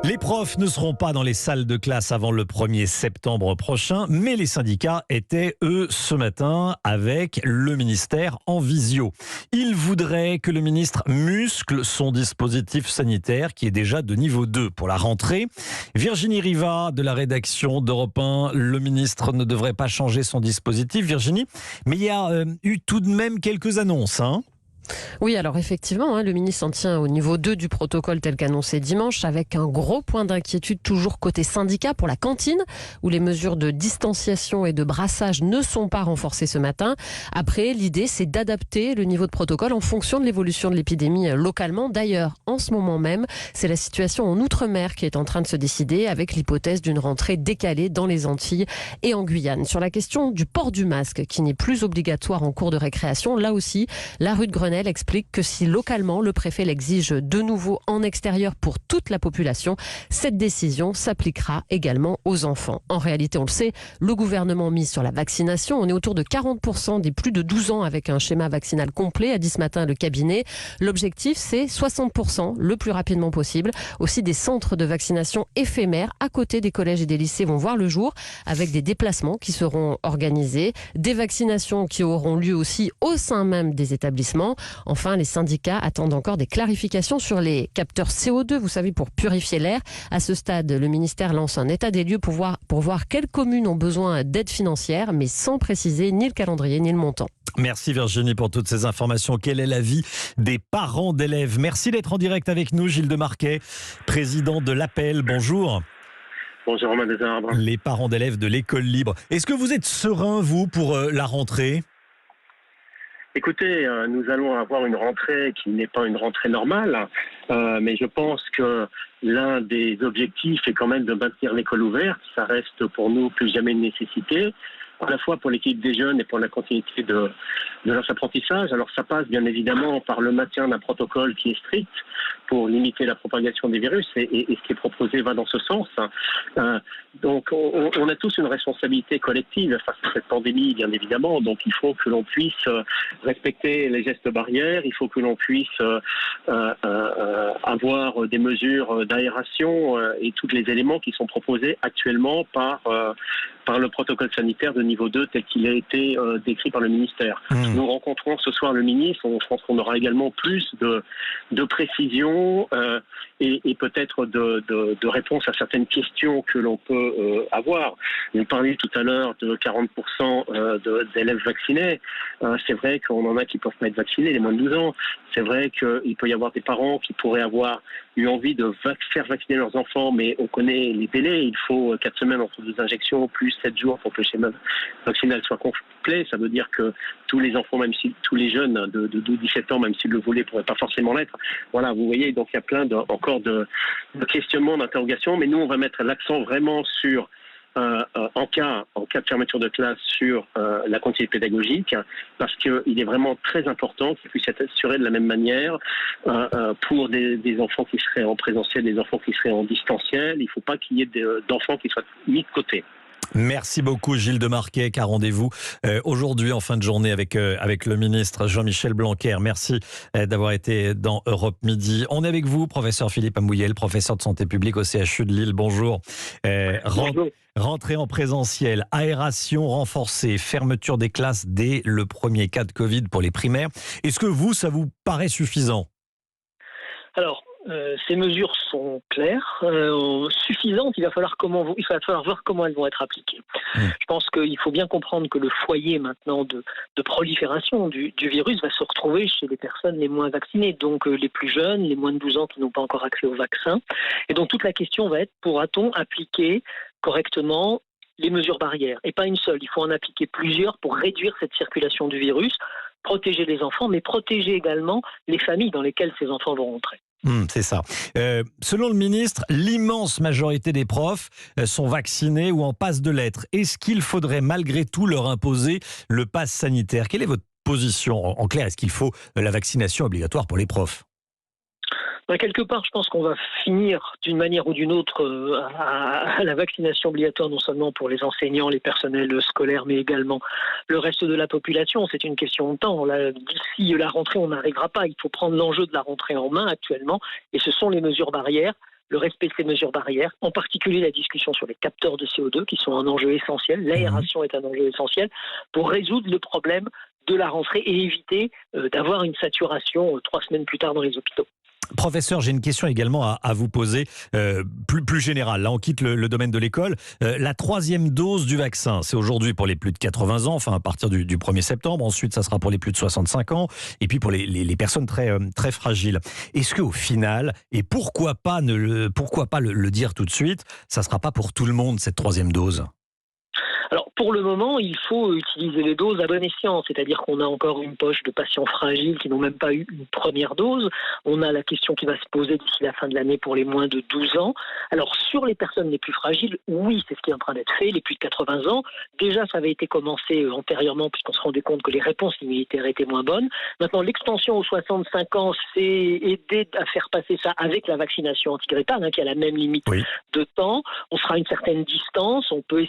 Les profs ne seront pas dans les salles de classe avant le 1er septembre prochain, mais les syndicats étaient, eux, ce matin avec le ministère en visio. Ils voudraient que le ministre muscle son dispositif sanitaire qui est déjà de niveau 2 pour la rentrée. Virginie Riva de la rédaction d'Europe 1, le ministre ne devrait pas changer son dispositif, Virginie, mais il y a eu tout de même quelques annonces, hein. Oui, alors effectivement, le ministre s'en tient au niveau 2 du protocole tel qu'annoncé dimanche, avec un gros point d'inquiétude toujours côté syndicat pour la cantine, où les mesures de distanciation et de brassage ne sont pas renforcées ce matin. Après, l'idée, c'est d'adapter le niveau de protocole en fonction de l'évolution de l'épidémie localement. D'ailleurs, en ce moment même, c'est la situation en Outre-mer qui est en train de se décider, avec l'hypothèse d'une rentrée décalée dans les Antilles et en Guyane. Sur la question du port du masque, qui n'est plus obligatoire en cours de récréation, là aussi, la rue de Grenelle explique que si localement le préfet l'exige de nouveau en extérieur pour toute la population, cette décision s'appliquera également aux enfants. En réalité, on le sait, le gouvernement mise sur la vaccination. On est autour de 40% des plus de 12 ans avec un schéma vaccinal complet, a dit ce matin le cabinet. L'objectif, c'est 60% le plus rapidement possible. Aussi, des centres de vaccination éphémères à côté des collèges et des lycées vont voir le jour avec des déplacements qui seront organisés, des vaccinations qui auront lieu aussi au sein même des établissements. Enfin, les syndicats attendent encore des clarifications sur les capteurs CO2, vous savez, pour purifier l'air. À ce stade, le ministère lance un état des lieux pour voir quelles communes ont besoin d'aide financière, mais sans préciser ni le calendrier ni le montant. Merci Virginie pour toutes ces informations. Quel est l'avis des parents d'élèves? Merci d'être en direct avec nous, Gilles Demarquet, président de l'Appel. Bonjour. Bonjour Romain Desarbres. Les parents d'élèves de l'école libre. Est-ce que vous êtes serein, vous, pour la rentrée ? Écoutez, nous allons avoir une rentrée qui n'est pas une rentrée normale, mais je pense que l'un des objectifs est quand même de maintenir l'école ouverte. Ça reste pour nous plus jamais une nécessité, à la fois pour l'équipe des jeunes et pour la continuité de leur apprentissage. Alors ça passe bien évidemment par le maintien d'un protocole qui est strict pour limiter la propagation des virus, et ce qui est proposé va dans ce sens. Donc on a tous une responsabilité collective face à cette pandémie, bien évidemment. Donc il faut que l'on puisse respecter les gestes barrières, il faut que l'on puisse avoir des mesures d'aération et tous les éléments qui sont proposés actuellement par le protocole sanitaire de niveau 2 tel qu'il a été décrit par le ministère. Nous rencontrons ce soir le ministre, je pense qu'on aura également plus de précisions et peut-être de réponses à certaines questions que l'on peut avoir. Vous parliez tout à l'heure de 40% d'élèves vaccinés. C'est vrai qu'on en a qui ne peuvent pas être vaccinés, les moins de 12 ans. C'est vrai qu'il peut y avoir des parents qui pourraient avoir eu envie de faire vacciner leurs enfants, mais on connaît les délais. Il faut 4 semaines entre 2 injections, plus 7 jours pour que le schéma vaccinal soit complet. Ça veut dire que tous les enfants, même si tous les jeunes de 12-17 ans, même s'ils le voulaient, ne pourraient pas forcément l'être. Voilà, vous voyez, donc il y a plein encore de questionnements, d'interrogations, mais nous, on va mettre l'accent vraiment sur en cas de fermeture de classe sur la continuité pédagogique, parce qu'il est vraiment très important qu'il puisse être assuré de la même manière pour des enfants qui seraient en présentiel, des enfants qui seraient en distanciel. Il ne faut pas qu'il y ait d'enfants qui soient mis de côté. Merci beaucoup Gilles Demarquet, car rendez-vous aujourd'hui en fin de journée avec le ministre Jean-Michel Blanquer. Merci d'avoir été dans Europe Midi. On est avec vous, professeur Philippe Amouyel, professeur de santé publique au CHU de Lille. Bonjour. Bonjour. Rentrée en présentiel, aération renforcée, fermeture des classes dès le premier cas de Covid pour les primaires. Est-ce que ça vous paraît suffisant ? Alors, ces mesures sont claires, suffisantes. Il va falloir voir comment elles vont être appliquées. Je pense qu'il faut bien comprendre que le foyer maintenant de prolifération du virus va se retrouver chez les personnes les moins vaccinées, donc les plus jeunes, les moins de 12 ans qui n'ont pas encore accès au vaccin. Et donc toute la question va être, pourra-t-on appliquer correctement les mesures barrières? Et pas une seule, il faut en appliquer plusieurs pour réduire cette circulation du virus, protéger les enfants, mais protéger également les familles dans lesquelles ces enfants vont rentrer. C'est ça. Selon le ministre, l'immense majorité des profs sont vaccinés ou en passe de l'être. Est-ce qu'il faudrait malgré tout leur imposer le pass sanitaire ? Quelle est votre position ? En clair, est-ce qu'il faut la vaccination obligatoire pour les profs ? Quelque part, je pense qu'on va finir d'une manière ou d'une autre à la vaccination obligatoire, non seulement pour les enseignants, les personnels scolaires, mais également le reste de la population. C'est une question de temps. D'ici la rentrée, on n'arrivera pas. Il faut prendre l'enjeu de la rentrée en main actuellement, et ce sont les mesures barrières. Le respect de ces mesures barrières, en particulier la discussion sur les capteurs de CO2 qui sont un enjeu essentiel. L'aération est un enjeu essentiel pour résoudre le problème de la rentrée et éviter d'avoir une saturation 3 semaines plus tard dans les hôpitaux. Professeur, j'ai une question également à vous poser, plus générale. Là, on quitte le domaine de l'école. La 3e dose du vaccin, c'est aujourd'hui pour les plus de 80 ans, enfin à partir du 1er septembre. Ensuite, ça sera pour les plus de 65 ans. Et puis pour les personnes très fragiles. Est-ce qu'au final, et pourquoi pas le dire tout de suite, ça ne sera pas pour tout le monde cette 3e dose ? Alors, pour le moment, il faut utiliser les doses à bon escient, c'est-à-dire qu'on a encore une poche de patients fragiles qui n'ont même pas eu une première dose. On a la question qui va se poser d'ici la fin de l'année pour les moins de 12 ans. Alors, sur les personnes les plus fragiles, oui, c'est ce qui est en train d'être fait, les plus de 80 ans. Déjà, ça avait été commencé antérieurement, puisqu'on se rendait compte que les réponses immunitaires étaient moins bonnes. Maintenant, l'extension aux 65 ans, c'est aider à faire passer ça avec la vaccination antigrippale, qui a la même limite de temps. On sera à une certaine distance, on peut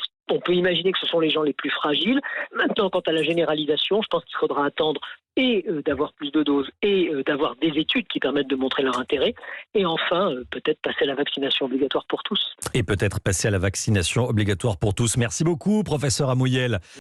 imaginer que ce sont les gens les plus fragiles. Maintenant, quant à la généralisation, je pense qu'il faudra attendre et d'avoir plus de doses et d'avoir des études qui permettent de montrer leur intérêt. Et enfin, peut-être passer à la vaccination obligatoire pour tous. Et peut-être passer à la vaccination obligatoire pour tous. Merci beaucoup, professeur Amouyel.